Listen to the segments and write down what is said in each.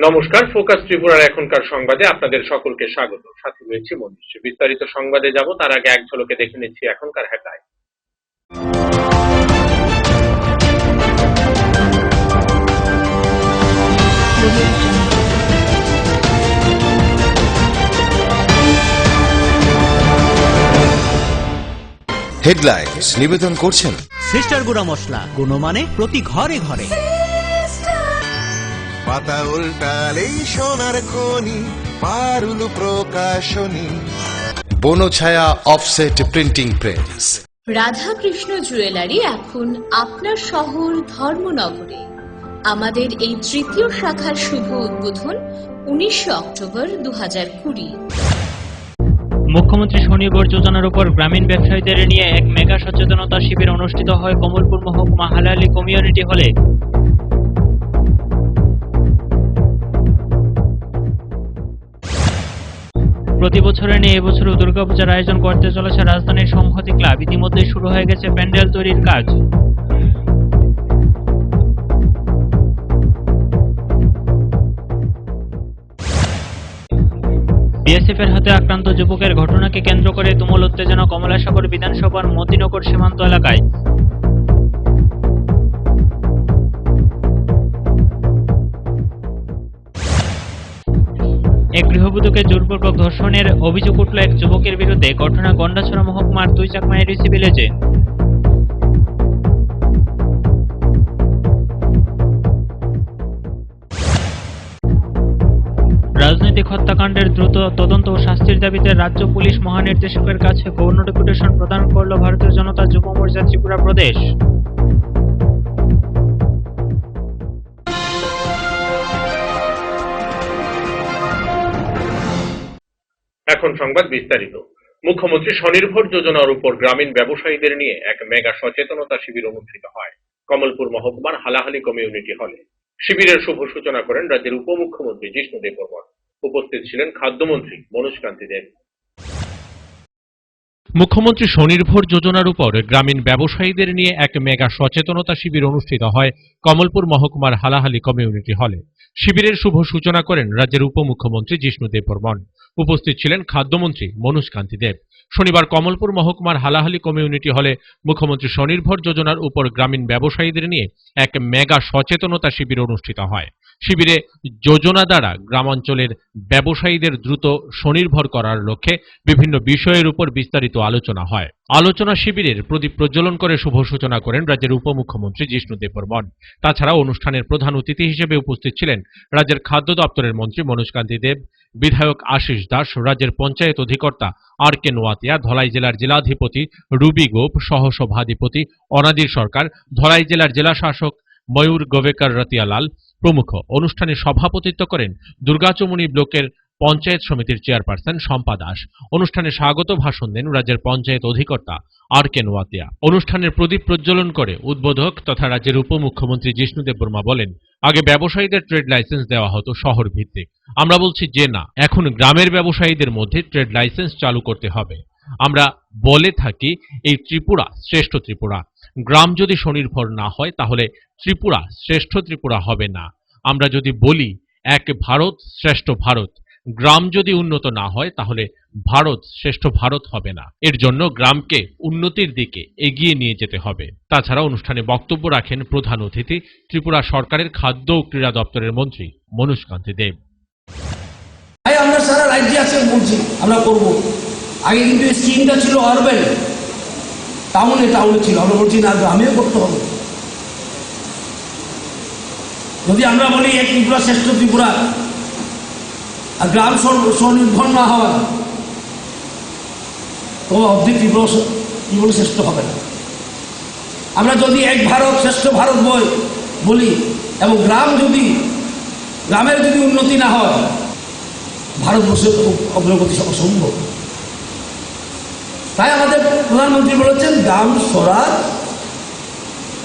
নমস্কার, ফোকাস ত্রিপুরার এখনকার সংবাদে আপনাদের সকলকে স্বাগত। সাথে রয়েছে মনীষ। বিস্তারিত সংবাদে যাব তার আগে এক ঝলকে দেখে নিচ্ছি এখনকার হেডলাইন। হেডলাইন্স নিবেদন করছেন সিস্টার গুঁড়া মশলা, গুণমানে প্রতি ঘরে ঘরে। পাতা উল্টালেই সোনার খনি, পারুল প্রকাশনী। Banchhaya offset printing press. Radhakrishna jewellery এখন আপনার শহর ধর্মনগরে। আমাদের এই তৃতীয় শাখার শুভ উদ্বোধন 19 অক্টোবর 2020। মুখ্যমন্ত্রী স্বনির্ভর যোজনার উপর গ্রামীণ ব্যবসায়ীদের নিয়ে এক মেগা সচেতনতা শিবির অনুষ্ঠিত হয় কমলপুর মহকুমা হালাহালি কমিউনিটি হলে। প্রতি বছরের নিয়ে এবছরও দুর্গাপূজার আয়োজন করতে চলেছে রাজধানীর সংহতি ক্লাব। ইতিমধ্যেই শুরু হয়ে গেছে প্যান্ডেল তৈরির কাজ। বিএসএফ এর হাতে আক্রান্ত যুবকের ঘটনাকে কেন্দ্র করে তুমুল উত্তেজনা কমলাসাগর বিধানসভার মতিনগর সীমান্ত এলাকায়। এক গৃহবধূকে জোরপূর্বক ধর্ষণের অভিযোগ উঠল এক যুবকের বিরুদ্ধে। ঘটনা গন্ডাছড়া মহকুমার তুইচাকমা এডিসি ভিলেজে। রাজনৈতিক হত্যাকাণ্ডের দ্রুত তদন্ত ও শাস্তির দাবিতে রাজ্য পুলিশ মহানির্দেশকের কাছে গৌণ ডেপুটেশন প্রদান করল ভারতীয় জনতা যুব মোর্চা ত্রিপুরা প্রদেশ। এখন সংবাদ বিস্তারিত। মুখ্যমন্ত্রী স্বনির্ভর যোজনার উপর গ্রামীণ ব্যবসায়ীদের নিয়ে এক মেগা সচেতনতা শিবির অনুষ্ঠিত হয় কমলপুর মহকুমার হালাহালি কমিউনিটি হলে। শিবিরের শুভ সূচনা করেন রাজ্যের উপমুখ্যমন্ত্রী জিষ্ণু দেববর্মন। উপস্থিত ছিলেন খাদ্যমন্ত্রী মনোজ কান্তি দেব। মুখ্যমন্ত্রী স্বনির্ভর যোজনার উপর গ্রামীণ ব্যবসায়ীদের নিয়ে এক মেগা সচেতনতা শিবির অনুষ্ঠিত হয় কমলপুর মহকুমার হালাহালি কমিউনিটি হলে। শিবিরের শুভ সূচনা করেন রাজ্যের উপমুখ্যমন্ত্রী জিষ্ণু দেববর্মন। উপস্থিত ছিলেন খাদ্যমন্ত্রী মনোজ কান্তি দেব। শনিবার কমলপুর মহকুমার হালাহালি কমিউনিটি হলে মুখ্যমন্ত্রী স্বনির্ভর যোজনার উপর গ্রামীণ ব্যবসায়ীদের নিয়ে এক মেগা সচেতনতা শিবির অনুষ্ঠিত হয়। শিবিরে যোজনা দ্বারা গ্রামাঞ্চলের ব্যবসায়ীদের দ্রুত স্বনির্ভর করার লক্ষ্যে বিভিন্ন বিষয়ের উপর বিস্তারিত আলোচনা হয়। আলোচনা শিবিরের প্রদীপ প্রজ্বলন করে শুভ সূচনা করেন রাজ্যের উপমুখ্যমন্ত্রী জিষ্ণু দেববর্মন। তাছাড়া অনুষ্ঠানের প্রধান অতিথি হিসেবে উপস্থিত ছিলেন রাজ্যের খাদ্য দপ্তরের মন্ত্রী মনোজ কান্তি দেব, বিধায়ক আশিস দাস, রাজ্যের পঞ্চায়েত অধিকর্তা আর কে নোয়াতিয়া, ধলাই জেলার জেলাধিপতি রুবি গোপ, সহসভাধিপতি অনাদির সরকার, ধলাই জেলার জেলা শাসক ময়ূর গবেকর রতিয়ালাল প্রমুখ। অনুষ্ঠানে সভাপতিত্ব করেন দুর্গাচমুনি ব্লকের পঞ্চায়েত সমিতির চেয়ারপারসন শম্পা দাস। অনুষ্ঠানে স্বাগত ভাষণ দেন রাজ্যের পঞ্চায়েত অধিকর্তা আর কে নোয়াতিয়া। অনুষ্ঠানের প্রদীপ প্রজ্বলন করে উদ্বোধক তথা রাজ্যের উপমুখ্যমন্ত্রী জিষ্ণু দেববর্মা বলেন, আগে ব্যবসায়ীদের ট্রেড লাইসেন্স দেওয়া হতো শহর ভিত্তিক। আমরা বলছি যে না, এখন গ্রামের ব্যবসায়ীদের মধ্যে ট্রেড লাইসেন্স চালু করতে হবে। আমরা বলে থাকি এই ত্রিপুরা শ্রেষ্ঠ ত্রিপুরা। গ্রাম যদি স্বনির্ভর না হয় তাহলে ত্রিপুরা শ্রেষ্ঠ ত্রিপুরা হবে না। আমরা যদি বলি এক ভারত শ্রেষ্ঠ ভারত, গ্রাম যদি উন্নত না হয় তাহলে ভারত শ্রেষ্ঠ ভারত হবে না। এর জন্য গ্রামকে উন্নতির দিকে এগিয়ে নিয়ে যেতে হবে। তাছাড়া অনুষ্ঠানে বক্তব্য রাখেন প্রধান অতিথি ত্রিপুরা সরকারের খাদ্য ও ক্রীড়া দপ্তরের মন্ত্রী মনোজ কান্তি দেব। আমরা সারা রাজ্যে আছে বলছি আমরা করব। আগে কিন্তু এই স্কিমটা ছিল আরবান, টাউনে ছিল। আমরা বলছি না, গ্রামেও করতে হবে। যদি আমরা বলি এক ত্রিপুরা শ্রেষ্ঠ ত্রিপুরা আর গ্রাম স্বনির্ভর না হওয়া, তো অর্ধেক ত্রিপুরা কি বলে শ্রেষ্ঠ হবে না। আমরা যদি এক ভারত শ্রেষ্ঠ ভারত বলি এবং গ্রামের যদি উন্নতি না হয়, ভারতবর্ষের অগ্রগতি অসম্ভব। তাই আমাদের প্রধানমন্ত্রী বলেছেন গ্রাম স্বরাজ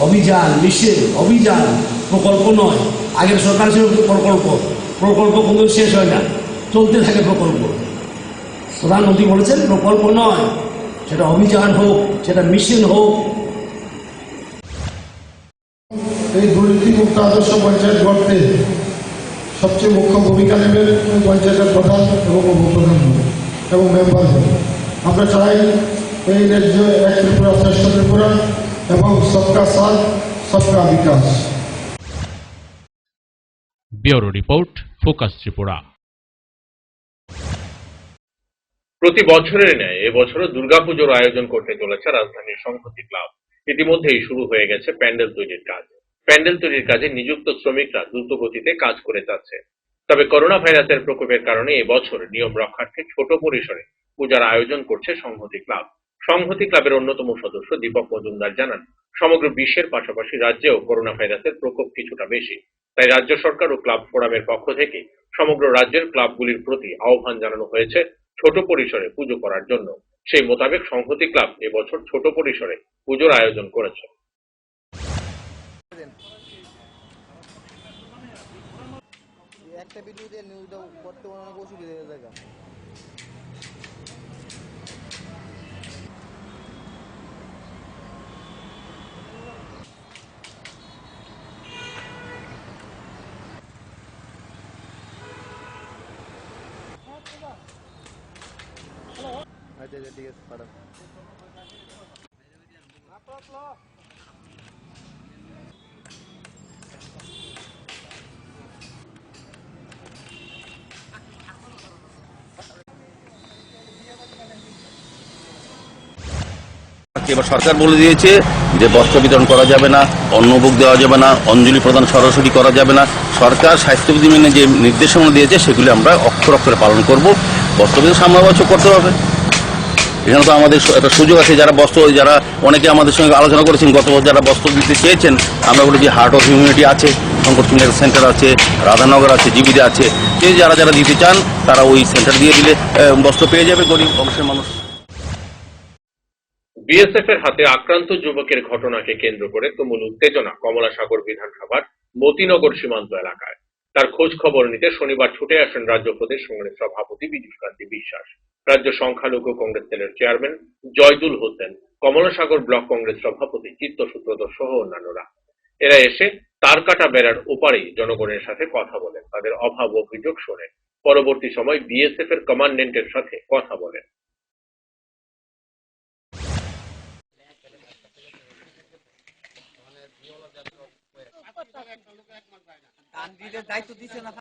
অভিযান, মিশন অভিযান, প্রকল্প নয়। আগের সরকার ছিল প্রকল্প কোনো শেষ হয় না, চলতে থাকে প্রকল্প। প্রধানমন্ত্রী বলেছেন প্রকল্প নয়, সেটা অভিযান হোক, সেটা মিশন হোক। এই দুর্নীতিমুক্ত আদর্শ পঞ্চায়েত গড়তে সবচেয়ে মুখ্য ভূমিকা নেবেন পঞ্চায়েতের প্রধান এবং উপপ্রধান এবং মেম্বার। আমরা চাই এই রাজ্য এক ত্রিপুরা শ্রেষ্ঠ ত্রিপুরা এবং সবকা সাথ সবকা বিকাশ। Bureau report, focus Tripura. প্রতি বছরের ন্যায় এবছরও দুর্গাপুজোর আয়োজন করতে চলেছে রাজধানীর সংহতি ক্লাব। ইতিমধ্যেই শুরু হয়ে গেছে প্যান্ডেল তৈরির কাজ। প্যান্ডেল তৈরির কাজে নিযুক্ত শ্রমিকরা দ্রুত গতিতে কাজ করে যাচ্ছে। তবে করোনা ভাইরাসের প্রকোপের কারণে এবছর নিয়ম রক্ষার্থে ছোট পরিসরে পূজার আয়োজন করছে সংহতি ক্লাব। সংহতি ক্লাবের অন্যতম সদস্য দীপক মজুমদার জানান, সমগ্র বিশ্বের পাশাপাশি রাজ্যেও করোনা ভাইরাসের প্রকোপ কিছুটা বেশি। তাই রাজ্য সরকার ও ক্লাব ফোরামের পক্ষ থেকে সমগ্র রাজ্যের ক্লাবগুলির প্রতি আহ্বান জানানো হয়েছে ছোট পরিসরে পুজো করার জন্য। সেই মোতাবেক সংহতি ক্লাব এবছর ছোট পরিসরে পুজোর আয়োজন করেছে। একটা ভিডিও দিয়ে নিউজটা করতে অনেক অসুবিধা হয়ে যায়। আচ্ছা ঠিক আছে, পাঠাও। এবার সরকার বলে দিয়েছে যে বস্ত্র বিতরণ করা যাবে না, অন্নভোগ দেওয়া যাবে না, অঞ্জলি প্রদান সরাসরি করা যাবে না। সরকার স্বাস্থ্যবিধি মেনে যে নির্দেশনা দিয়েছে সেগুলি আমরা অক্ষর অক্ষরে পালন করব। বস্ত্র বিতরণ সামনে বছর করতে হবে। এখানে তো আমাদের একটা সুযোগ আছে, যারা অনেকে আমাদের সঙ্গে আলোচনা করেছেন, গত যারা বস্ত্র দিতে চেয়েছেন, আমরা বলি যে হার্ট অফ হিউম্যানিটি আছে, শঙ্করচুন্ডের সেন্টার আছে, রাধানগর আছে, জিবিতে আছে, যারা দিতে চান তারা ওই সেন্টার দিয়ে দিলে বস্ত্র পেয়ে যাবে গরিব অংশের মানুষ। বিএসএফ এর হাতে আক্রান্ত যুবকের ঘটনাকে কেন্দ্র করে তুমুল উত্তেজনা কমলাসাগর বিধানসভার মতিনগর সীমান্ত এলাকায়। তার খোঁজ খবর নিতে শনিবার ছুটে আসেন রাজ্য প্রদেশ কংগ্রেস সভাপতি বিজুকান্তি বিশ্বাস, রাজ্য সংখ্যালঘু কংগ্রেস সেলের চেয়ারম্যান জয়দুল হোসেন, কমলাসাগর ব্লক কংগ্রেস সভাপতি চিত্তসূত্রধর সহ অন্যান্যরা। এরা এসে তার কাটা বেড়ার ওপারেই জনগণের সাথে কথা বলেন, তাদের অভাব অভিযোগ শোনেন। পরবর্তী সময় বিএসএফ এর কমান্ডেন্টের সাথে কথা বলেন। দায়িত্ব দিচ্ছে না।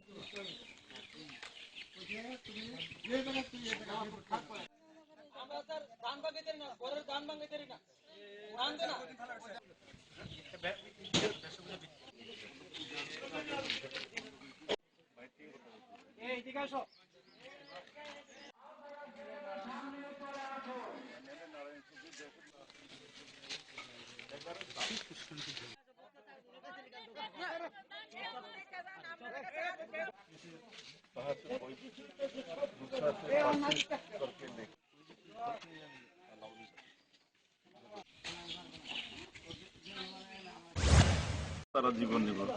তারা জীবন নির্বাহ,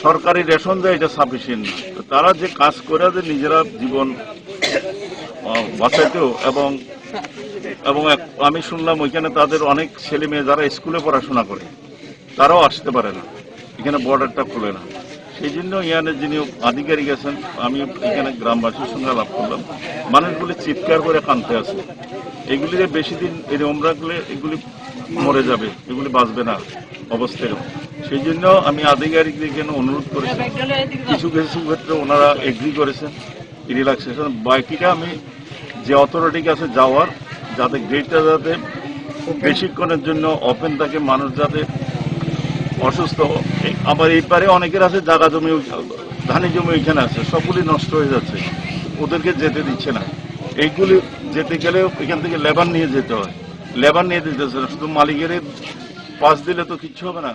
সরকারি রেশন দেয়, এটা সাফিসিয়েন্ট না। তারা যে কাজ করে নিজেরা জীবন বাঁচাইতেও এবং আমি শুনলাম ওইখানে তাদের অনেক ছেলে মেয়ে যারা স্কুলে পড়াশোনা করে তারাও আসতে পারে না, এখানে বর্ডারটা খুলে না। সেই জন্য ইয়ানে যিনি আধিকারিক আছেন, আমি এখানে গ্রামবাসীর সঙ্গে আলাপ করলাম, মানুষগুলি চিৎকার করে কাঁদতে আছে। এগুলিতে বেশি দিন এরকম রাখলে এগুলি মরে যাবে, এগুলি বাঁচবে না অবস্থায়। সেই জন্য আমি আধিকারিকদের এখানে অনুরোধ করেছি, কিছু কিছু ক্ষেত্রে ওনারা এগ্রি করেছেন রিল্যাক্সেশন। বাকিটা আমি যে অথরিটি কাছে যাওয়ার, যাতে গেটটা যাতে বেশিক্ষণের জন্য ওপেন থাকে, মানুষ যাতে অসুস্থ। আবার এই পারে অনেকের আছে জায়গা জমি, ধানি জমি ওইখানে আছে, সবগুলি নষ্ট হয়ে যাচ্ছে, ওদেরকে যেতে দিচ্ছে না। এইগুলি যেতে গেলে এখান থেকে লেবার নিয়ে যেতে হয়, লেবার নিয়ে দিতেছে না, শুধু মালিকের পাস দিলে তো কিচ্ছু হবে না।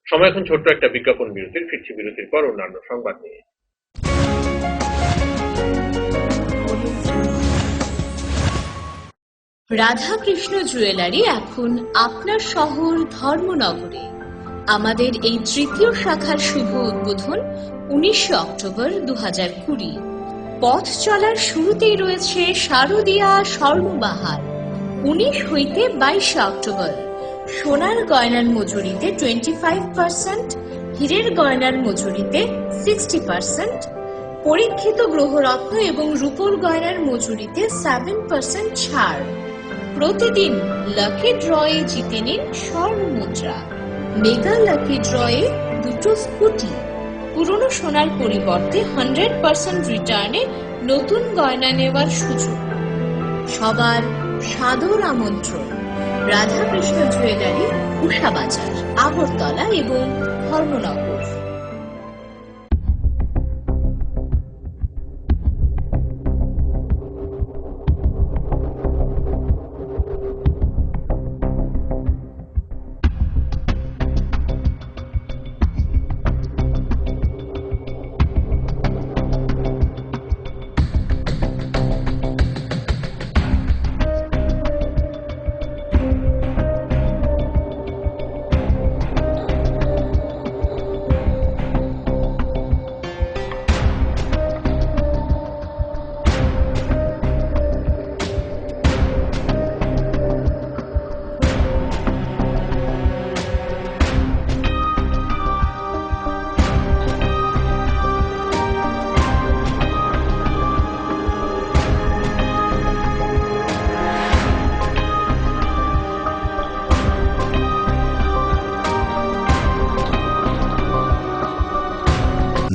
সময় এখন ছোট্ট একটা বিজ্ঞাপন বিরতির, ফিরছি বিরতির পর অন্যান্য সংবাদ নিয়ে। রাধাকৃষ্ণ জুয়েলারি এখন আপনার শহর ধর্মনগরে। আমাদের এই তৃতীয় শাখার শুভ উদ্বোধন 19 অক্টোবর 2020। পথ চলার শুরুতেই রয়েছে শারদীয়া স্বর্ণবাহার। 19 হইতে 22 অক্টোবর সোনার গয়নার মজুরিতে 25%, হীরের গয়নার মজুরিতে 60%, পরীক্ষিত গ্রহরত্ন এবং রূপোর গয়নার মজুরিতে 7% ছাড়। প্রতিদিন লাকি ড্রয়ে জিতে নিন স্বর্ণ মুদ্রা। মেগা লাকি ড্রয়ে 2টো স্কুটি। পুরনো সোনার পরিবর্তে 100% রিটার্নে নতুন গয়না নেওয়ার সুযোগ। সবার সাদর আমন্ত্রণ। রাধাকৃষ্ণ জুয়েলারি, উষা বাজার, আগরতলা এবং ধর্মনগর।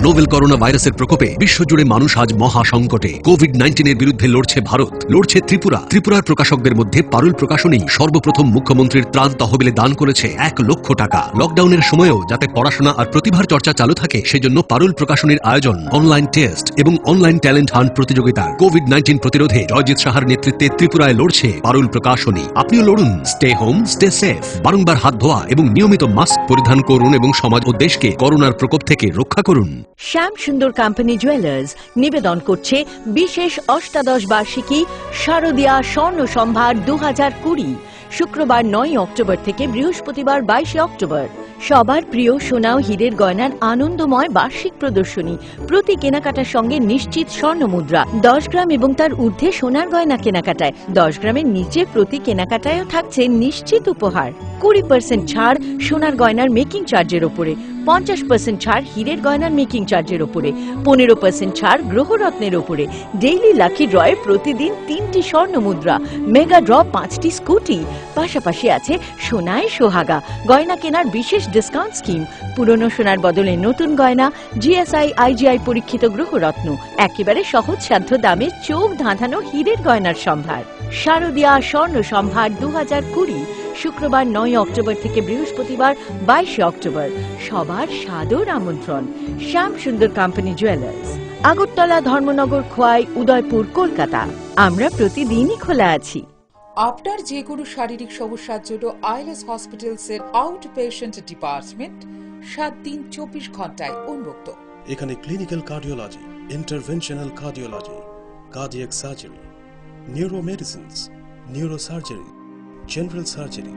নোভেল করোনা ভাইরাসের প্রকোপে বিশ্বজুড়ে মানুষ আজ মহা সংকটে। কোভিড-19 বিরুদ্ধে লড়ছে ভারত, লড়ছে ত্রিপুরা। ত্রিপুরার প্রকাশকদের মধ্যে পারুল প্রকাশনী সর্বপ্রথম মুখ্যমন্ত্রীর ত্রাণ তহবিলে দান করেছে 1 লক্ষ টাকা। লকডাউনের সময়ও যাতে পড়াশোনা আর প্রতিভার চর্চা চালু থাকে সেজন্য পারুল প্রকাশনীর আয়োজন অনলাইন টেস্ট এবং অনলাইন ট্যালেন্ট হান্ট প্রতিযোগিতা। কোভিড-19 প্রতিরোধে জয়জিৎ সাহার নেতৃত্বে ত্রিপুরায় লড়ছে পারুল প্রকাশনী। আপনিও লড়ুন। Stay home, stay safe. বারংবার হাত ধোয়া এবং নিয়মিত মাস্ক পরিধান করুন এবং সমাজ ও দেশকে করোনার প্রকোপ থেকে রক্ষা করুন। শ্যাম সুন্দর কোম্পানি জুয়েলার্স নিবেদন করছে বিশেষ অষ্টাদশ বার্ষিকী শারদীয়া স্বর্ণ সম্ভার 2020, শুক্রবার 9 অক্টোবর থেকে বৃহস্পতিবার 22 অক্টোবর। সবার প্রিয় সোনা ও হীরের গয়নার আনন্দময় বার্ষিক প্রদর্শনী। প্রতি কেনাকাটার সঙ্গে নিশ্চিত স্বর্ণ মুদ্রা। 10 গ্রাম এবং তার ঊর্ধ্বে সোনার গয়না কেনাকাটায়, 10 গ্রামের নিচে প্রতি কেনাকাটায়ও থাকছে নিশ্চিত উপহার। 20% ছাড় সোনার গয়নার মেকিং চার্জের ওপরে, 50% ছাড় হীরের গয়নার মেকিং চার্জের ওপরে, 15% ছাড় গ্রহরত্নের ওপরে। ডেইলি লাকি ড্রয়ে প্রতিদিন 3টি স্বর্ণ মুদ্রা, মেগা ড্র 5টি স্কুটি। পাশাপাশি আছে সোনায় সোহাগা গয়না কেনার বিশেষ ডিসকাউন্ট স্কিম। পুরনো সোনার বদলে নতুন গয়না, জিএসআই আইজিআই পরীক্ষিত গ্রহরত্ন, একেবারে সহজসাধ্য দামে চোখ ধাঁধানো হীরের গয়নার সম্ভার। শারদীয়া স্বর্ণ সম্ভার 2020, শুক্রবার 9 অক্টোবর থেকে বৃহস্পতিবার 22 অক্টোবর। সবার সাদর আমন্ত্রণ। শ্যাম সুন্দর কোম্পানি জুয়েলার্স, আগরতলা, ধর্মনগর, খোয়াই, উদয়পুর, কলকাতা। আমরা প্রতিদিনই খোলা আছি। আপনার যে কোনো শারীরিক সমস্যার জন্য আইএলএস হসপিটালসের আউট পেশেন্ট ডিপার্টমেন্ট 7 দিন 24 ঘন্টায় উন্মুক্ত। এখানে clinical cardiology, interventional cardiology, cardiac surgery, neuromedicines, neurosurgery, general surgery,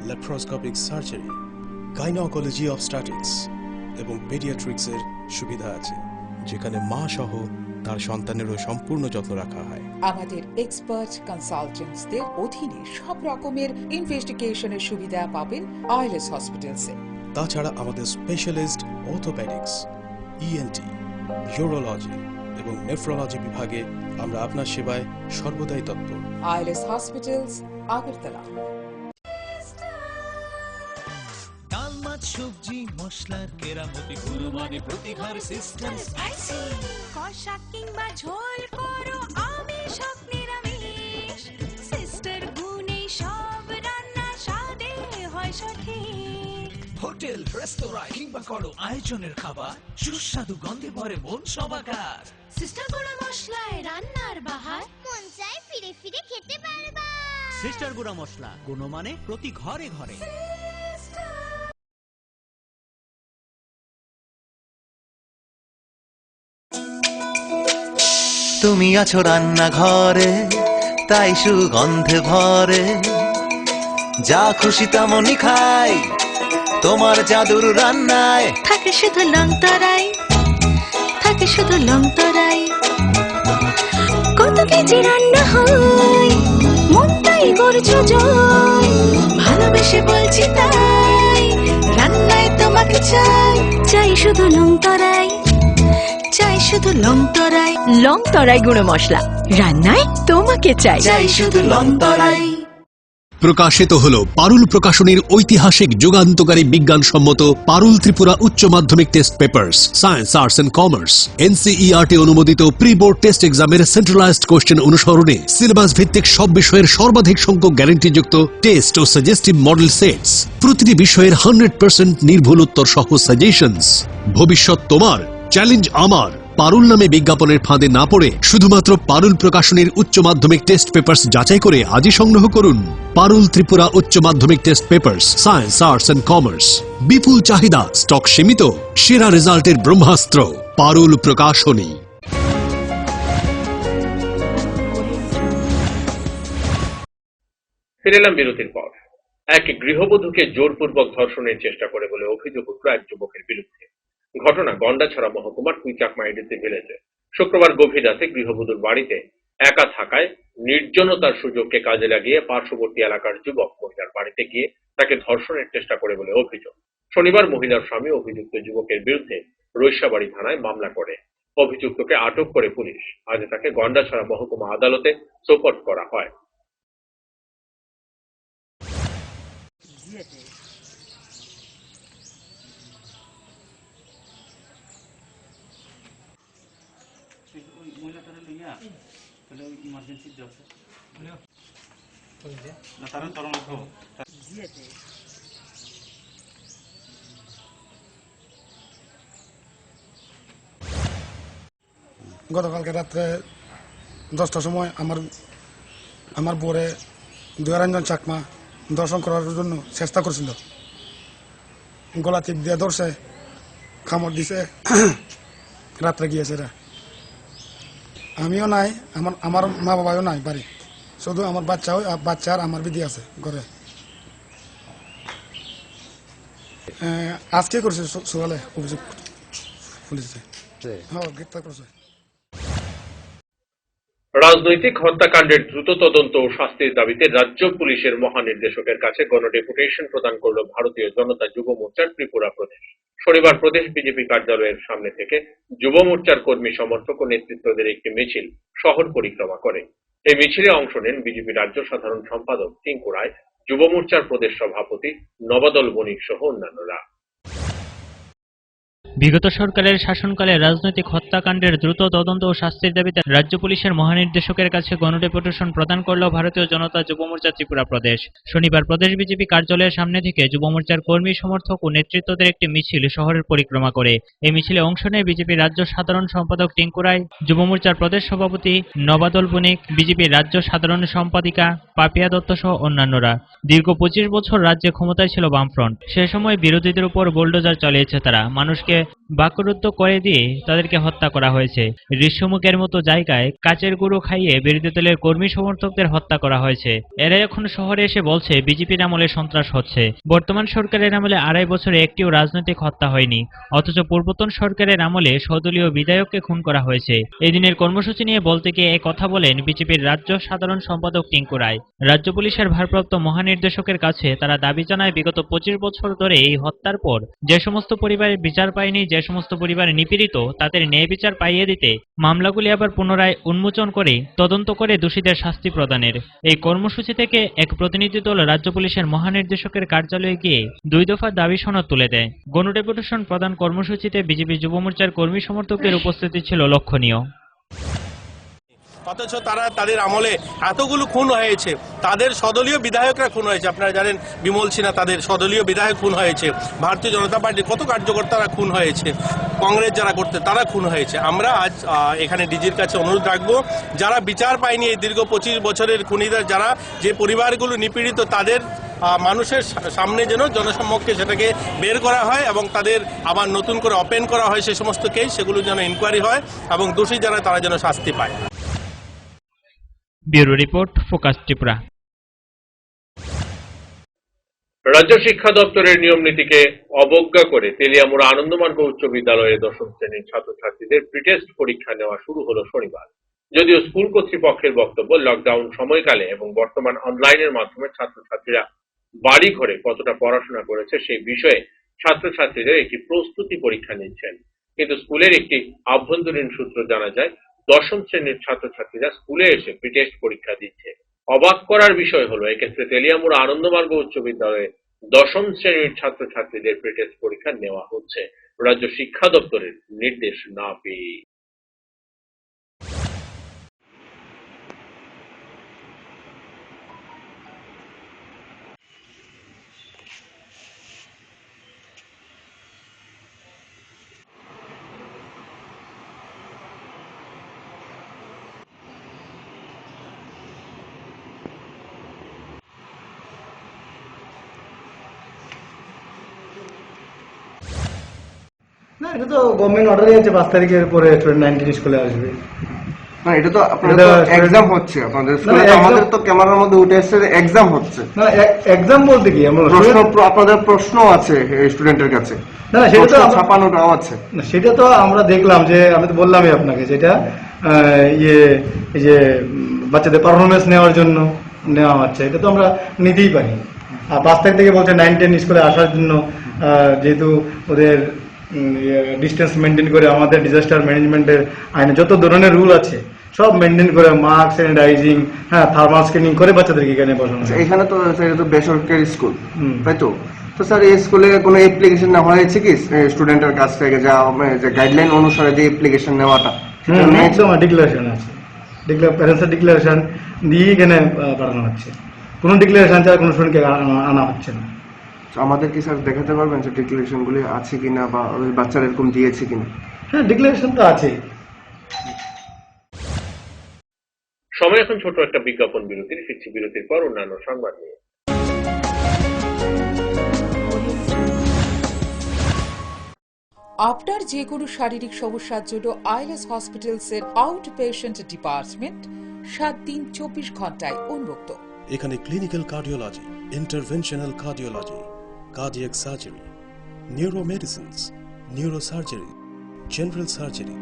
laparoscopic surgery, gynaecology obstetrics এবং পেডিয়াট্রিক্সের সুবিধা আছে, যেখানে মা সহ তার সন্তানেরও সম্পূর্ণ যত্ন রাখা হয়। আমাদের এক্সপার্ট কনসালটেন্টসদের অধীনে সব রকমের ইনভেস্টিগেশনের সুবিধা পাবেন আইএলএস হসপিটালসে। তাছাড়া আমাদের স্পেশালিস্ট অর্থোপেডিক্স, ইএনটি, ইউরোলজি এবং নেফ্রোলজি বিভাগে আমরা আপনার সেবায় সর্বদাই তৎপর। ILS hospitals, Agartala. ডাল, মাছ, সবজি, মশলার কেরামতি, কুরবানি, প্রতি ঘরে সিস্টেম স্পাইসি। কষা কিংবা ঝোল করো আমিষ হোক নিরামিষ, সিস্টার গুণে সব রান্না স্বাদে হয় সঠিক। হোটেল, রেস্তোরাঁ কিংবা করো আয়োজনের খাবার, সুস্বাদু গন্ধে ভরে মন সবাকার। সিস্টার গুঁড়া মশলায় রান্নার বাহার, মন চায় ফিরে ফিরে খেতে পারবা। সিস্টার গুঁড়া মশলা, গুণমানে প্রতি ঘরে ঘরে। তুমি আছো রান্নাঘরে, তাই সুগন্ধে ভরে, যা খুশি তেমনই খাই তোমার জাদুর রান্নায়। থাকে শুধু লং তরাই, থাকে শুধু লং তরাই, কত কেজি রান্না হয় মনটাই করছো জয়। ভালোবেসে বলছি তাই, রান্নায় তোমাকে চাই চাই শুধু লং তরাই, চাই শুধু লং তরাই, লং তরাই গুঁড়ো মশলা, রান্নায় তোমাকে চাই। চাই শুধু লং তরাই। প্রকাশিত হলো পারুল প্রকাশনীর ঐতিহাসিক যুগান্তকারী বিজ্ঞানসম্মত পারুল ত্রিপুরা উচ্চ মাধ্যমিক test papers, science, arts and commerce, NCERT অনুমোদিত প্রি বোর্ড টেস্ট এক্সামের সেন্ট্রালাইজড কোশ্চেন অনুসরণে সিলেবাস ভিত্তিক সব বিষয়ের সর্বাধিক সংখ্যক গ্যারান্টিযুক্ত টেস্ট ও সাজেস্টিভ মডেল সেটস, প্রতিটি বিষয়ের 100% নির্ভুল উত্তর সহ সাজেশনস। ভবিষ্যৎ তোমার, চ্যালেঞ্জ আমার। পারুল নামে বিজ্ঞাপনের ফাঁদে না পড়ে শুধুমাত্র পারুল প্রকাশনীর উচ্চ মাধ্যমিক টেস্ট পেপার্স যাচাই করে আজই সংগ্রহ করুন। পারুল ত্রিপুরা উচ্চ মাধ্যমিক test papers, science, arts and commerce. বিপুল চাহিদা, স্টক সীমিত, সেরা রেজাল্টের ব্রহ্মাস্ত্র, পারুল প্রকাশনী। ফিরে এলাম বিরতির পর। এক গৃহবধূকে জোরপূর্বক ধর্ষণের চেষ্টা করে বলে অভিযোগ উঠল এক যুবকের বিরুদ্ধে। ঘটনা গন্ডাছড়া মহকুমার কুইচাকমা এডিসি ভিলেজে। শুক্রবার গভীর রাতে গৃহবধূর বাড়িতে একা থাকায় নির্জনতার সুযোগকে কাজে লাগিয়ে পার্শ্ববর্তী এলাকার যুবক মহিলার বাড়িতে গিয়ে তাকে ধর্ষণের চেষ্টা করে বলে অভিযোগ। শনিবার মহিলার স্বামী অভিযুক্ত যুবকের বিরুদ্ধে রৈশাবাড়ি থানায় মামলা করে। অভিযুক্তকে আটক করে পুলিশ আজ তাকে গন্ডাছড়া মহকুমা আদালতে সোপর্দ করা হয়। গতকালকে রাত্রে 10টার সময় আমার বোরে দুয়ারঞ্জন চাকমা দর্শন করার জন্য চেষ্টা করছিল। গলা টিপ দিয়ে ধরছে, কামড় দিছে, রাত্রে গিয়েছে। আমিও নাই, আমার মা বাবাও নাই বাড়ি, শুধু আমার বাচ্চা আর আমার বিধি আছে ঘরে। আজকে করছে সকালে অভিযোগ পুলিশে, গ্রেপ্তার করছে। রাজনৈতিক হত্যাকাণ্ডের দ্রুত তদন্ত ও শাস্তির দাবিতে রাজ্য পুলিশের মহানির্দেশকের কাছে গণডেপুটেশন প্রদান করল ভারতীয় জনতা যুব মোর্চার ত্রিপুরা প্রদেশ। শনিবার প্রদেশ বিজেপি কার্যালয়ের সামনে থেকে যুব মোর্চার কর্মী সমর্থক ও নেতৃত্বদের একটি মিছিল শহর পরিক্রমা করে। এই মিছিলে অংশ নেন বিজেপি রাজ্য সাধারণ সম্পাদক টিঙ্কু রায়, যুব মোর্চার প্রদেশ সভাপতি নবাদল বণিক সহ অন্যান্যরা। বিগত সরকারের শাসনকালে রাজনৈতিক হত্যাকাণ্ডের দ্রুত তদন্ত ও শাস্তির দাবিতে রাজ্য পুলিশের মহানির্দেশকের কাছে গণডেপুটেশন প্রদান করল ভারতীয় জনতা যুব মোর্চা ত্রিপুরা প্রদেশ। শনিবার প্রদেশ বিজেপি কার্যালয়ের সামনে থেকে যুব মোর্চার কর্মী সমর্থক ও নেতৃত্বদের একটি মিছিল শহরের পরিক্রমা করে। এই মিছিলে অংশ নেয় বিজেপি রাজ্য সাধারণ সম্পাদক টিঙ্কু রায়, যুব মোর্চার প্রদেশ সভাপতি নবাদল বণিক, বিজেপি রাজ্য সাধারণ সম্পাদিকা পাপিয়া দত্ত সহ অন্যান্যরা। দীর্ঘ 25 বছর রাজ্যে ক্ষমতায় ছিল বামফ্রন্ট। সে সময় বিরোধীদের উপর বুলডোজার চালিয়েছে তারা। মানুষকে বাকরুদ্ধ করে দিয়ে তাদেরকে হত্যা করা হয়েছে। ঋষ্যমুখের মতো জায়গায় কাচের গুঁড়ো খাইয়ে বিরোধী দলের কর্মী সমর্থকদের হত্যা করা হয়েছে। এরা এখন শহরে এসে বলছে বিজেপির আমলে সন্ত্রাস হচ্ছে। বর্তমান সরকারের আমলে 2.5 বছরে একটিও রাজনৈতিক হত্যা হয়নি, অথচ পূর্বতন সরকারের আমলে স্বদলীয় বিধায়ককে খুন করা হয়েছে। এই দিনের কর্মসূচি নিয়ে বলতে গিয়ে এই কথা বলেন বিজেপির রাজ্য সাধারণ সম্পাদক টিঙ্কু রায়। রাজ্য পুলিশের ভারপ্রাপ্ত মহানির্দেশকের কাছে তারা দাবি জানায় বিগত 25 বছর ধরে এই হত্যার পর যে সমস্ত পরিবারের বিচার পায়নি, যে সমস্ত পরিবার নিপীড়িত, তাদের ন্যায় বিচার পাইয়ে দিতে মামলাগুলি আবার পুনরায় উন্মোচন করে তদন্ত করে দোষীদের শাস্তি প্রদানের। এই কর্মসূচি থেকে এক প্রতিনিধি দল রাজ্য পুলিশের মহানির্দেশকের কার্যালয়ে গিয়ে 2 দফা দাবি সনদ তুলে দেয়। গণডেপুটেশন প্রদান কর্মসূচিতে বিজেপি যুব মোর্চার কর্মী সমর্থকদের উপস্থিতি ছিল লক্ষণীয়। অথচ তাদের আমলে এতগুলো খুন হয়েছে, তাদের সদলীয় বিধায়করা খুন হয়েছে। আপনারা জানেন বিমল সিনহা, তাদের সদলীয় বিধায়ক খুন হয়েছে। ভারতীয় জনতা পার্টির কত কার্যকর্তারা খুন হয়েছে, কংগ্রেস যারা করতে তারা খুন হয়েছে। আমরা আজ এখানে ডিজির কাছে অনুরোধ রাখবো, যারা বিচার পায়নি এই দীর্ঘ 25 বছরের খুনিদের, যারা যে পরিবারগুলো নিপীড়িত, তাদের মানুষের সামনে যেন জনসম্মুখে সেটাকে বের করা হয় এবং তাদের আবার নতুন করে ওপেন করা হয় সে সমস্ত কেস, সেগুলো যেন ইনকোয়ারি হয় এবং দোষী যারা তারা যেন শাস্তি পায়। Bureau report, focus Tripura. রাজ্য শিক্ষা দপ্তরের নিয়ম নীতিকে অবজ্ঞা করে তেলিয়ামুড়া আনন্দমার্গ উচ্চ বিদ্যালয়ের 10ম শ্রেণীর ছাত্রছাত্রীদের প্রিটেস্ট পরীক্ষা নেওয়া শুরু হলো শনিবার। যদিও স্কুল কর্তৃপক্ষের বক্তব্য লকডাউন সময়কালে এবং বর্তমান অনলাইনের মাধ্যমে ছাত্রছাত্রীরা বাড়ি ঘরে কতটা পড়াশোনা করেছে সেই বিষয়ে ছাত্রছাত্রীদের একটি প্রস্তুতি পরীক্ষা নিচ্ছেন। কিন্তু স্কুলের একটি আভ্যন্তরীণ সূত্র জানা যায়, দশম শ্রেণীর ছাত্রছাত্রীরা স্কুলে এসে প্রিটেস্ট পরীক্ষা দিচ্ছে। অবাক করার বিষয় হলো, এক্ষেত্রে তেলিয়ামুড়া আনন্দমার্গ উচ্চ বিদ্যালয়ে দশম শ্রেণীর ছাত্রছাত্রীদের প্রিটেস্ট পরীক্ষা নেওয়া হচ্ছে রাজ্য শিক্ষা দপ্তরের নির্দেশ না পেয়ে। না, এটা তো গভর্নমেন্ট অর্ডারই আছে 5 তারিখের পরে স্টুডেন্ট 19 স্কুলে আসবে। না, এটা তো আপনাদের এক্সাম হচ্ছে, আপনাদের স্কুলে তো আমাদের তো ক্যামেরার মধ্যে উঠে এসেছে এক্সাম হচ্ছে। না, এক্সাম বলতে কি আমরা প্রশ্ন, আপনাদের প্রশ্ন আছে স্টুডেন্টের কাছে। না, সেটা তো ছাপানোটাও আছে। না, সেটা তো আমরা দেখলাম, যে আমি তো বললামই আপনাকে, যেটা এই যে বাচ্চাদের পারফরমেন্স নেওয়ার জন্য নেওয়া হচ্ছে, এটা তো আমরা নিতেই পারি। আর 5 তারিখ থেকে বলছে 9-10 স্কুলে আসার জন্য, যেহেতু ওদের ডিস্টেন্স মেনটেন করে আমাদের ডিজাস্টার ম্যানেজমেন্টের আইনে যত ধরনের রুল আছে সব মেনটেন করে, মাস্ক, স্যানিটাইজিং, হ্যাঁ, থার্মাল স্ক্রিনিং করে বাচ্চাদেরকে এখানে বসানো। এখানে তো এটা তো বেসরকারি স্কুল, তাই তো? তো স্যার, এই স্কুলে কোনো অ্যাপ্লিকেশন নেওয়া হয়েছে কি স্টুডেন্টের কাছ থেকে, যে গাইডলাইন অনুসারে যে অ্যাপ্লিকেশন নেওয়াটা? একদম ডিক্লারেশন আছে, প্যারেন্টসের ডিক্লারেশন দিয়ে এখানে পাঠানো হচ্ছে। কোনো ডিক্লারেশন ছাড়া কোনো স্টুডেন্টকে আনা হচ্ছে না। আমাদের কি স্যার দেখাতে পারবেন যে ডিক্লারেশনগুলি আছে কিনা, বা বাচ্চারা এরকম দিয়েছে কিনা? হ্যাঁ, ডিক্লারেশন তো আছেই। সময় এখন ছোট একটা বিজ্ঞাপন বিরতির। ফিরছি বিরতির পর অন্যান্য সংবাদ নিয়ে। আপনার যে কোনো শারীরিক সমস্যার জন্য আইএলএস হসপিটালসের আউট পেশেন্ট ডিপার্টমেন্ট 7 দিন 24 ঘন্টায় উন্মুক্ত। এখানে clinical cardiology, interventional cardiology, cardiac surgery, neuromedicines, neurosurgery, general surgery,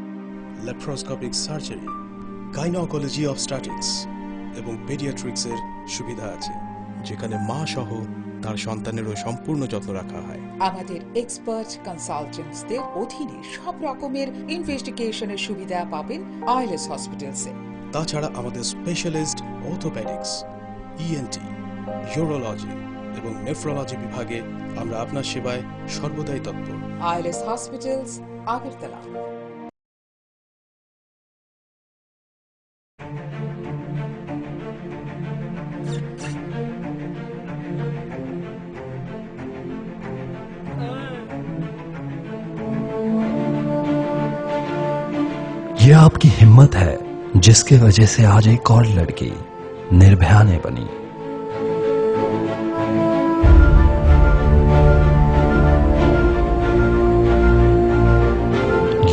laparoscopic surgery, gynaecology obstetrics এবং পেডিয়াট্রিক্সের সুবিধা আছে, যেখানে মা সহ তার সন্তানেরও সম্পূর্ণ যত্ন রাখা হয়। আমাদের এক্সপার্ট কনসালটেন্টসদের অধীনে সব রকমের ইনভেস্টিগেশনের সুবিধা পাবেন আইএলএস হসপিটালসে। তাছাড়া আমাদের স্পেশালিস্ট অর্থোপেডিক্স, ইএনটি, ইউরোলজি এবং নেফ্রোলজি বিভাগে আমরা আপনার সেবায় সর্বদাই তৎপর। ILS hospitals, Agartala. ये आपकी हिम्मत है जिसकी वजह से आज एक और लड़की निर्भया ने बनी।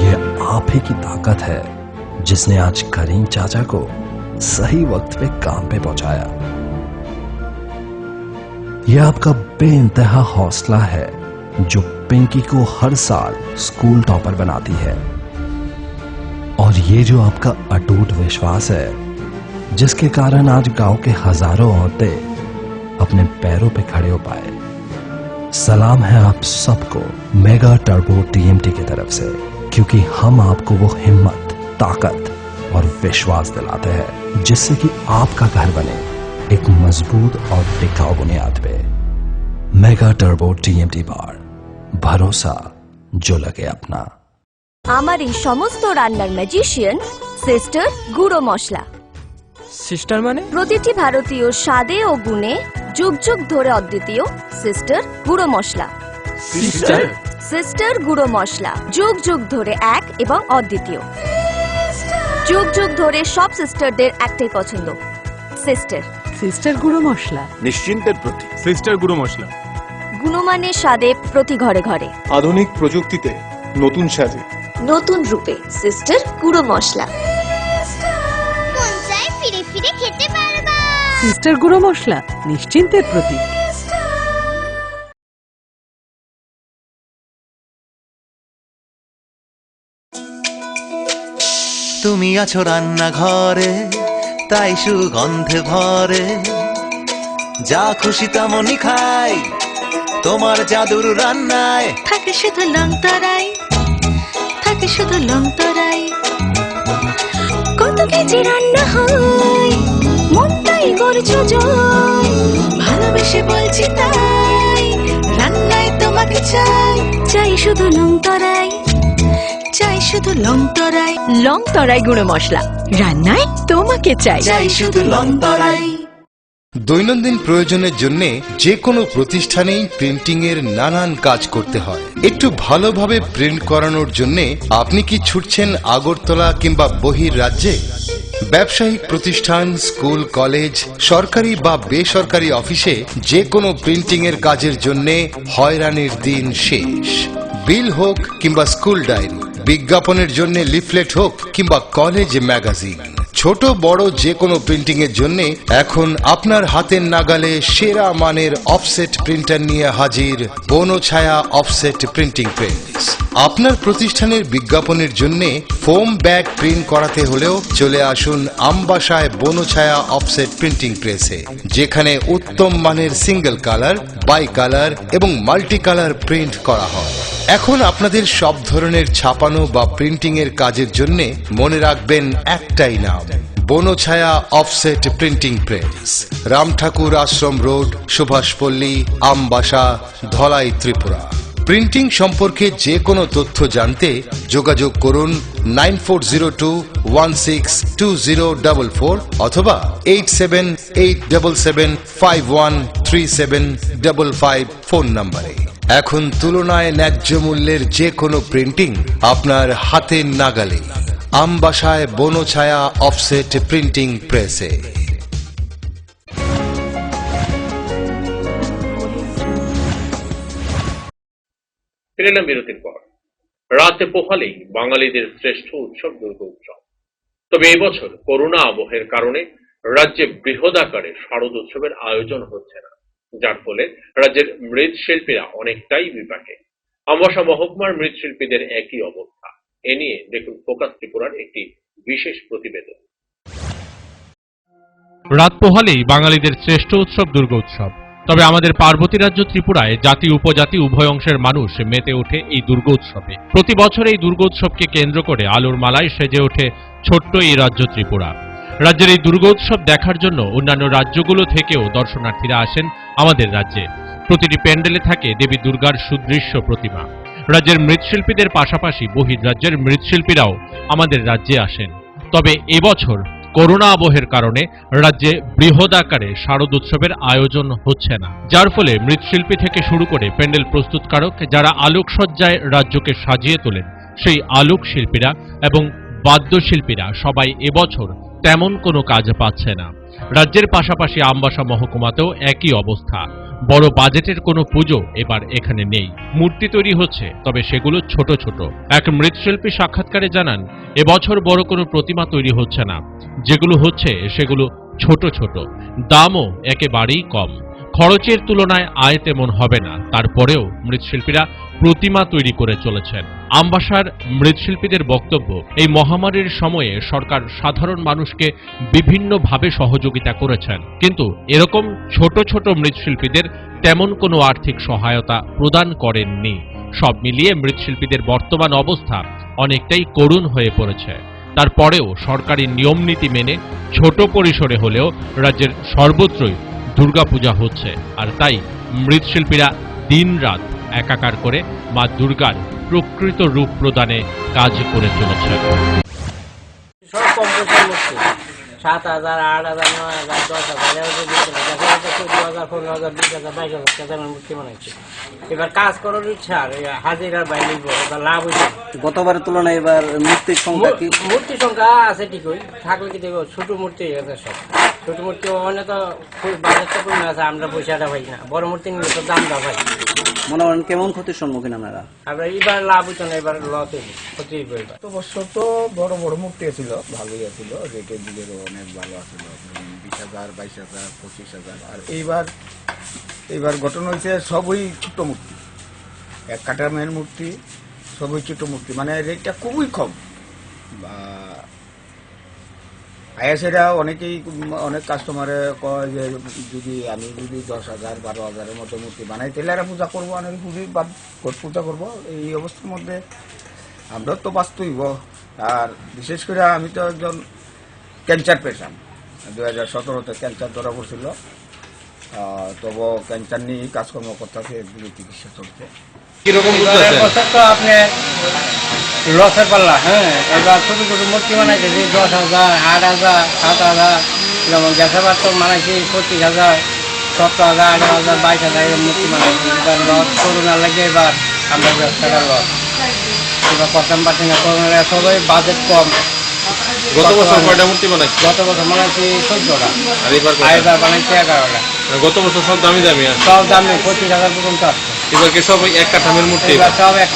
ये आप ही की ताकत है जिसने आज करीम चाचा को सही वक्त पे काम पे पहुंचाया। ये आपका बेइंतहा हौसला है जो पिंकी को हर साल स्कूल टॉपर बनाती है। और ये जो आपका अटूट विश्वास है जिसके कारण आज गांव के हजारों औरतें अपने पैरों पे खड़े हो पाए। सलाम है आप सबको मेगा टर्बो टीएमटी की तरफ से, क्योंकि हम आपको वो हिम्मत, ताकत और विश्वास दिलाते हैं जिससे कि आपका घर बने एक मजबूत और टिकाऊ बुनियाद पे। मेगा टर्बो टीएमटी बार, भरोसा जो लगे अपना। আমার এই সমস্ত রান্নার ম্যাজিশিয়ান সিস্টার গুঁড়ো মশলা। সিস্টার মানে? প্রতিটি ভারতীয় স্বাদে ও গুণে যুগ যুগ ধরে অদ্বিতীয় সিস্টার গুঁড়ো মশলা। সিস্টার? সিস্টার গুঁড়ো মশলা যুগ যুগ ধরে এক এবং অদ্বিতীয়। যুগ যুগ ধরে সব সিস্টারদের একটাই পছন্দ, সিস্টার। সিস্টার গুঁড়ো মশলা নিশ্চিন্তের প্রতি। সিস্টার গুঁড়ো মশলা গুণমানের স্বাদে প্রতি ঘরে ঘরে, আধুনিক প্রযুক্তিতে নতুন সাজে, নতুন রূপে সিস্টার গুঁড়ো মশলা। মন চায় ফিরে ফিরে খেতে পারবা। সিস্টার গুঁড়ো মশলা নিশ্চিন্তের প্রতীক। তুমি আছো রান্নাঘরে, তাই সুগন্ধে ভরে, যা খুশি তেমনই খাই, তোমার জাদুর রান্নায় থাকে শুধু লং তরাই, থাকে শুধু লং তরাই। কত কেজি রান্না হয়, মনটাই করছো জয়, ভালোবেসে বলছি তাই, রান্নায় তোমাকে চাই, চাই শুধু লং তরাই, চাই শুধু লং তরাই। লং তরাই গুঁড়ো মশলা, রান্নায় তোমাকে চাই, চাই শুধু লং তরাই। দৈনন্দিন প্রয়োজনের জন্য যে কোনো প্রতিষ্ঠানেই প্রিন্টিং এর নানান কাজ করতে হয়। একটু ভালোভাবে প্রিন্ট করানোর জন্য আপনি কি ছুটছেন আগরতলা কিংবা বহির রাজ্যে? ব্যবসায়িক প্রতিষ্ঠান, স্কুল, কলেজ, সরকারি বা বেসরকারি অফিসে যে কোনো প্রিন্টিং এর কাজের জন্য হয়রানির দিন শেষ। বিল হোক কিংবা স্কুল ডায়েরি, বিজ্ঞাপনের জন্য লিফলেট হোক কিংবা কলেজ ম্যাগাজিন, ছোট বড় যে কোনো প্রিন্টিং এর জন্য এখন আপনার হাতের নাগালে সেরা মানের অফসেট প্রিন্টার নিয়ে হাজির বনছায়া অফসেট প্রিন্টিং প্রেস। আপনার প্রতিষ্ঠানের বিজ্ঞাপনের জন্য ফোম ব্যাগ প্রিন্ট করাতে হলেও চলে আসুন আমবাসায় বনছায়া অফসেট প্রিন্টিং প্রেসে, যেখানে উত্তম মানের সিঙ্গেল কালার, বাই কালার এবং মাল্টি কালার প্রিন্ট করা হয়। এখন আপনাদের সব ধরনের ছাপানো বা প্রিন্টিং এর কাজের জন্য মনে রাখবেন একটাই নাম, Banchhaya offset printing press, Ramthakur Ashram road, Subhashpalli, Ambassa, Dhalai, Tripura. Printing সম্পর্কে যে কোনো তথ্য জানতে যোগাযোগ করুন 9402162044 অথবা 8787751375 ফোন নম্বরে। এখন তুলনায় ন্যায্য মূল্যের যে কোনো প্রিন্টিং আপনার হাতের নাগালে, আমবাসায় বনছায়া অফসেট প্রিন্টিং প্রেসে। ফিরে এলাম বিরতির পর। রাতে পোহালেই বাঙালিদের শ্রেষ্ঠ উৎসব দুর্গোৎসব। তবে এবছর করোনা আবহের কারণে রাজ্যে বৃহদাকারে শারদ উৎসবের আয়োজন হচ্ছে না, যার ফলে রাজ্যের মৃৎশিল্পীরা অনেকটাই বিপাকে। আমবাসা মহকুমার মৃৎশিল্পীদের একই অবস্থা। এ নিয়ে দেখুন ফোকাস ত্রিপুরার একটি বিশেষ প্রতিবেদন। রাত পোহালেই বাঙালিদের শ্রেষ্ঠ উৎসব দুর্গোৎসব। তবে আমাদের পার্বতী রাজ্য ত্রিপুরায় জাতি উপজাতি উভয় অংশের মানুষ মেতে ওঠে এই দুর্গোৎসবে। প্রতি বছর এই দুর্গোৎসবকে কেন্দ্র করে আলোর মালায় সেজে ওঠে ছোট্ট এই রাজ্য ত্রিপুরা। রাজ্যের এই দুর্গোৎসব দেখার জন্য অন্যান্য রাজ্যগুলো থেকেও দর্শনার্থীরা আসেন আমাদের রাজ্যে। প্রতিটি প্যান্ডেলে থাকে দেবী দুর্গার সুদৃশ্য প্রতিমা। রাজ্যের মৃৎশিল্পীদের পাশাপাশি বহির্রাজ্যের মৃৎশিল্পীরাও আমাদের রাজ্যে আসেন। তবে এবছর করোনা আবহের কারণে রাজ্যে বৃহদাকারে শারদ উৎসবের আয়োজন হচ্ছে না, যার ফলে মৃৎশিল্পী থেকে শুরু করে প্যান্ডেল প্রস্তুতকারক যারা আলোকসজ্জায় রাজ্যকে সাজিয়ে তোলেন, সেই আলোক শিল্পীরা এবং বাদ্যশিল্পীরা সবাই এবছর তেমন কোনো কাজ পাচ্ছে না। রাজ্যের পাশাপাশি আমবাসা মহকুমাতেও একই অবস্থা। বড় বাজেটের কোনো পুজো এবার এখানে নেই। মূর্তি তৈরি হচ্ছে, তবে সেগুলো ছোট ছোট। এক মৃৎশিল্পী সাক্ষাৎকারে জানান, এবছর বড় কোনো প্রতিমা তৈরি হচ্ছে না, যেগুলো হচ্ছে সেগুলো ছোট ছোট, দামও একেবারেই কম। খরচের তুলনায় আয় তেমন হবে না, তারপরেও মৃৎশিল্পীরা প্রতিমা তৈরি করে চলেছেন। আমবাসার মৃৎশিল্পীদের বক্তব্য, এই মহামারীর সময়ে সরকার সাধারণ মানুষকে বিভিন্নভাবে সহযোগিতা করেছেন, কিন্তু এরকম ছোট ছোট মৃৎশিল্পীদের তেমন কোনো আর্থিক সহায়তা প্রদান করেননি। সব মিলিয়ে মৃৎশিল্পীদের বর্তমান অবস্থা অনেকটাই করুণ হয়ে পড়েছে। তারপরেও সরকারি নিয়ম নীতি মেনে ছোট পরিসরে হলেও রাজ্যের সর্বত্রই দুর্গাপূজা হচ্ছে, আর তাই মৃৎশিল্পীরা দিনরাত একাকার করে মা দুর্গার প্রকৃত রূপ প্রদানে কাজ করে চলেছে। সব কম পয়সার মধ্যে 7,000, 8,000, 9,000, 10,000, 14,000, 15,000, 20,000, 22,000 মূর্তি বানাইছে। এবার কাজ করার ইচ্ছা আর হাজিরার বাইরে এবার লাভ হয়েছে। গতবারের তুলনায় এবার মূর্তির সংখ্যা কি? মূর্তির সংখ্যা আছে ঠিকই, থাকলে কি দেখো ছোট মূর্তি হয়ে গেছে সব। ছোট মূর্তি মানে তো বাজারটা কমে আছে, আমরা পয়সাটা পাই না। বড় মূর্তি নিলে তো দাম পাই। মনে করেন কেমন ক্ষতির সম্মুখীন আপনারা? আমরা এবার লাভ হইতো না, এবার লস হইব, ক্ষতি হইব। এবার তো বছর তো বড় বড় মূর্তি ছিল, ভালোই আছিল, রেটের দিকে অনেক ভালো আছিল, 20,000, 22,000, 25,000। আর এইবার ঘটনা হয়েছে সবই ছোট মূর্তি, 1 কাঠা মেয়ের মূর্তি, সবই ছোট মূর্তি, মানে রেটটা খুবই কম। আইএসএরা অনেকেই অনেক কাস্টমারে কয় যে আমি যদি 10,000 12,000-এর মতো মূর্তি বানাই তাহলে এরা পূজা করবো, অনেক পূজা করবো। এই অবস্থার মধ্যে আমরা তো বাঁচতেইব। আর বিশেষ করে আমি তো একজন ক্যান্সার পেশেন্ট, 2017-তে ক্যান্সার ধরা পড়ছিল। তবু ক্যান্সার নিয়ে কাজকর্ম করতেছে, একদিকে চিকিৎসা চলছে। কিরকম তো আপনি লসের পাল্লা, হ্যাঁ। এবার ছোট ছোট মূর্তি বানাইতেছি 10,000, 8,000, 7,000, যেমন গ্যাসের বাস্তব বানাইছি 25,000, 17,000, 18,000, 22,000 এরকম মূর্তি বানাইছি। এবার লস করোনা লাগে, এবার আমরা ব্যবসাটা লস এবার করতাম পারছি না। করোনা সবাই বাজেট কম। গত বছর কয়টা মূর্তি বানাইছি? গত বছর বানাইছি 14টা, আর এবার বানাইছি 11টা। গত বছর সব দামি দামি, সব দামি 25,000 পর্যন্ত আসছে। এবার কি সব এক কাঠামের মূর্তি? এবার সব এক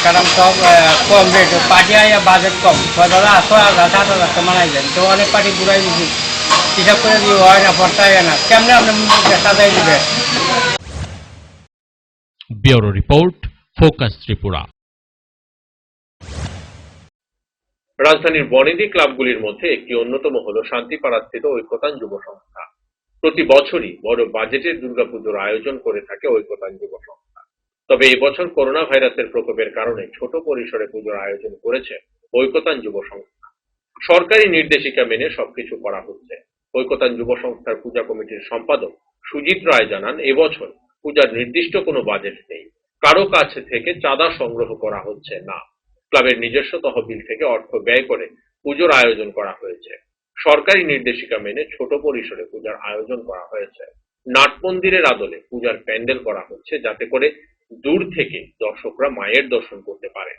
কাঠাম সব কম রেট। পার্টি আইয়া বাজেট কম, 6,000, 6,000, 7,000 বানাই দেন। তো অনেক পার্টি ঘুরাই দিচ্ছি, হিসাব করে দিয়ে হয় না, পড়তাই না। কেমনে আপনি সাজাই দিবে? Bureau report, focus Tripura. রাজধানীর বনেদি ক্লাবগুলির মধ্যে একটি অন্যতম হল শান্তিপাড়াস্থিত ঐক্যতান যুব সংস্থা। প্রতি বছরই বড় বাজেটের দুর্গাপুজোর আয়োজন করে থাকে ঐক্যতান যুব সংস্থা। তবে এবছর করোনা ভাইরাসের প্রকোপের কারণে ছোট পরিসরে পুজোর আয়োজন করেছে ঐক্যতান যুব সংস্থা। সরকারি নির্দেশিকা মেনে সবকিছু করা হচ্ছে। ঐক্যতান যুব সংস্থার পূজা কমিটির সম্পাদক সুজিত রায় জানান, এবছর পূজার নির্দিষ্ট কোনো বাজেট নেই, কারো কাছ থেকে চাঁদা সংগ্রহ করা হচ্ছে না। ক্লাবের নিজস্ব তহবিল থেকে অর্থ ব্যয় করে পুজোর আয়োজন করা হয়েছে। সরকারি নির্দেশিকা মেনে ছোট পরিসরে পূজার আয়োজন করা হয়েছে। নাটমন্দিরের আদলে পূজার প্যান্ডেল করা হচ্ছে, যাতে করে দূর থেকে দর্শকরা মায়ের দর্শন করতে পারে।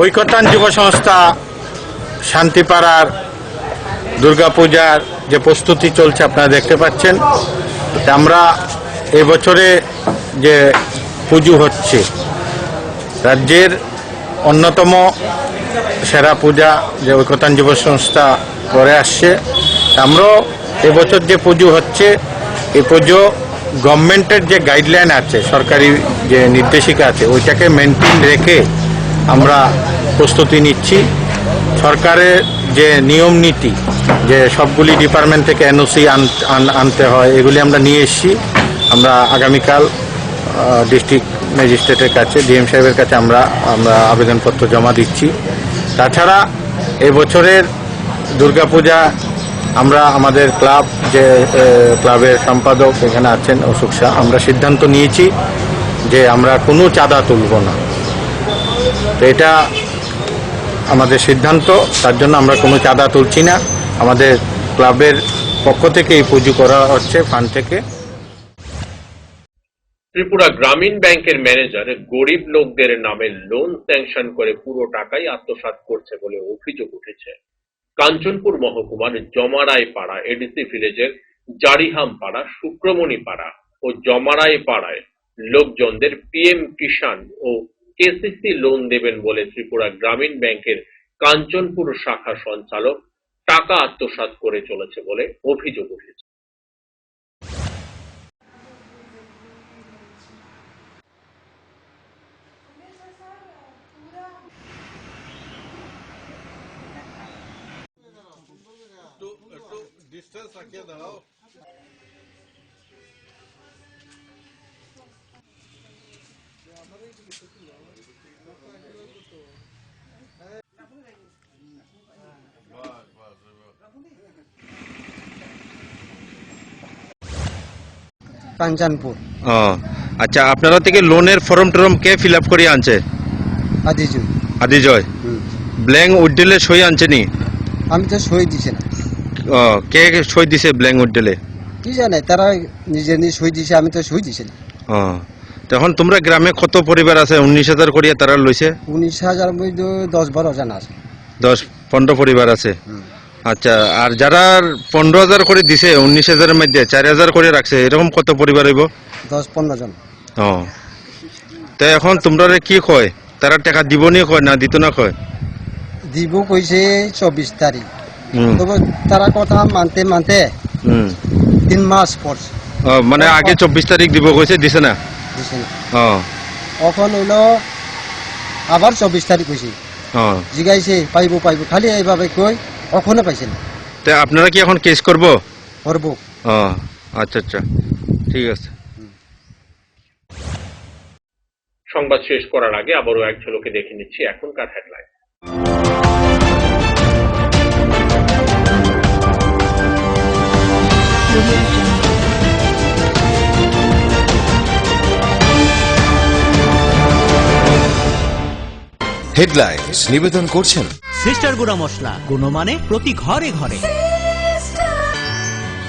ঐক্যতান যুব সংস্থা শান্তিপাড়ার দুর্গাপূজার যে প্রস্তুতি চলছে আপনারা দেখতে পাচ্ছেন। আমরা এবছরে যে পুজো হচ্ছে রাজ্যের অন্যতম সেরা পূজা যে ঐক্যতান যুব সংস্থা করে আসছে, আমরাও এবছর যে পুজো হচ্ছে এই পুজো গভর্নমেন্টের যে গাইডলাইন আছে, সরকারি যে নির্দেশিকা আছে, ওইটাকে মেনটেন রেখে আমরা প্রস্তুতি নিচ্ছি। সরকারের যে নিয়ম নীতি, যে সবগুলি ডিপার্টমেন্ট থেকে এনওসি আনতে হয়, এগুলি আমরা নিয়ে এসেছি। আমরা আগামীকাল ডিস্ট্রিক্ট ম্যাজিস্ট্রেটের কাছে, ডিএম সাহেবের কাছে আমরা আবেদনপত্র জমা দিচ্ছি। তাছাড়া এবছরের দুর্গাপূজা আমরা আমাদের ক্লাব, যে ক্লাবের সম্পাদক এখানে আছেন অশোক শাহ, আমরা সিদ্ধান্ত নিয়েছি যে আমরা কোনো চাঁদা তুলব না। তো এটা আমাদের সিদ্ধান্ত, তার জন্য আমরা কোনো চাঁদা তুলছি না। আমাদের ক্লাবের পক্ষ থেকে এই পুজো করা হচ্ছে ফান্ড থেকে। ত্রিপুরা গ্রামীণ ব্যাংকের ম্যানেজার গরিব লোকদের নামে লোন স্যাংশন করে পুরো টাকাই আত্মসাৎ করছে বলে অভিযোগ উঠেছে। কাঞ্চনপুর মহকুমার জমারাই পাড়া, এডিসি ভিলেজের জারিহাম পাড়া, শুক্রমণি পাড়া ও জমারাই পাড়ায় লোকজনদের পিএম কিষাণ ও কেসিসি লোন দেবেন বলে ত্রিপুরা গ্রামীণ ব্যাংকের কাঞ্চনপুর শাখা সঞ্চালক টাকা আত্মসাৎ করে চলেছে বলে অভিযোগ উঠেছে। কাঞ্চনপুর। ও আচ্ছা, আপনারা থেকে লোনের ফর্ম টর্ম কে ফিল আপ করে আনছে? আদিজয়। ব্ল্যাঙ্ক উড্ডিলে সই আনছে নি? আমি তো সই দিছি না। কে সই দিছে ব্ল্যাঙ্ক উড্ডেলে? কি জানে, তারা নিজে নিজে সই দিছে, আমি তো সই দিছি না। তখন তোমরা গ্রামে কত পরিবার আছে? 19,000 করিয়া তারা লইছে। 19,000 মধ্যে 10-12 জন আছে। 10-15 পরিবার আছে। আচ্ছা, আর যারা 15,000 করে দিছে 19,000 এর মধ্যে 4,000 করে রাখছে, এরকম কত পরিবার হইব? 10-15 জন। তো এখন তোমরা কি কয়, তারা টাকা দিব নি কয় না দিত না কয়? দিব কইছে 24 তারিখ, তবে তারা কথা মানতে মানতে 3 মাস পড়ছে। মানে আগে 24 তারিখ দিব কইছে, দিছে না? দিছে না। এখন হইলো আবার 24 তারিখ কইছে। জিগাইছে পাইবো পাইবো, খালি এইভাবে কই, কখনো পাইছে না। তো আপনারা কি এখন কেস করব? করব। আচ্ছা আচ্ছা, ঠিক আছে। সংবাদ শেষ করার আগে আবারও এক ঝলকে দেখে নিচ্ছি এখনকার হেডলাইন। হেডলাইন্স নিবেদন করছেন সিস্টার গুঁড়া মশলা, গুণমানে প্রতি ঘরে ঘরে।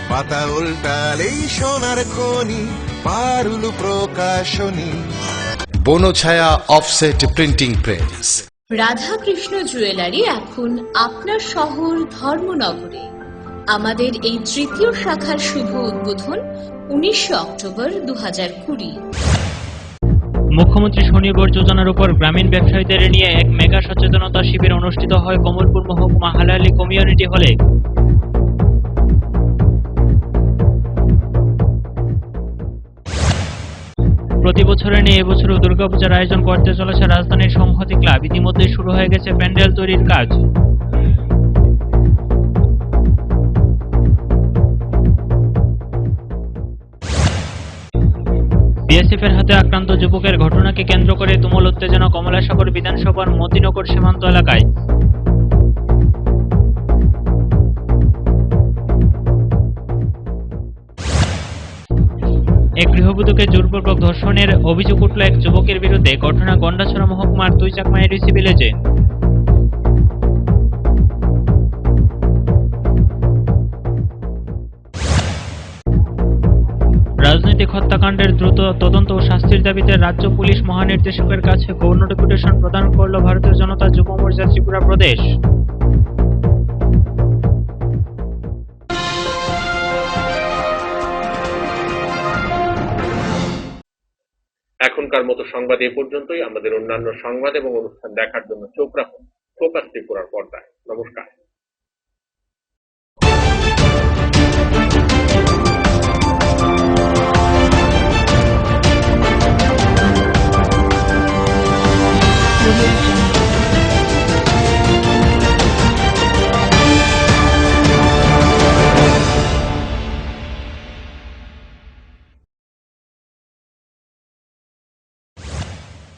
পাতা উল্টালেই সোনার খনি, পারুল প্রকাশনী। Banchhaya offset printing press. Radhakrishna jewellery এখন আপনার শহর ধর্মনগরে। আমাদের এই তৃতীয় শাখার শুভ উদ্বোধন 19 অক্টোবর 2020। মুখ্যমন্ত্রী স্বনির্ভর যোজনার উপর গ্রামীণ ব্যবসায়ীদের নিয়ে এক মেগা সচেতনতা শিবির অনুষ্ঠিত হয় কমলপুর মহকুমা হালাহালি কমিউনিটি হলে। প্রতি বছরের নিয়ে এবছরও দুর্গাপূজার আয়োজন করতে চলেছে রাজধানীর সংহতি ক্লাব। ইতিমধ্যেই শুরু হয়ে গেছে প্যান্ডেল তৈরির কাজ। বিএসএফ এর হাতে আক্রান্ত যুবকের ঘটনাকে কেন্দ্র করে তুমুল উত্তেজনা কমলাসাগর বিধানসভার মতিনগর সীমান্ত এলাকায়। এক গৃহবধূকে জোরপূর্বক ধর্ষণের অভিযোগ উঠল এক যুবকের বিরুদ্ধে। ঘটনা গন্ডাছড়া মহকুমার তুইচাকমা এডিসি ভিলেজে। রাজনৈতিক হত্যাকাণ্ডের দ্রুত তদন্ত ও শাস্তির দাবিতে রাজ্য পুলিশ মহানির্দেশকের কাছে গৌণ ডেপুটেশন প্রদান করল ভারতীয় জনতা যুব মোর্চা ত্রিপুরা প্রদেশ। এখনকার মতো সংবাদ এ পর্যন্তই। আমাদের অন্যান্য সংবাদ এবং অনুষ্ঠান দেখার জন্য চোখ রাখুন ফোকাস ত্রিপুরার পর্দায়। নমস্কার।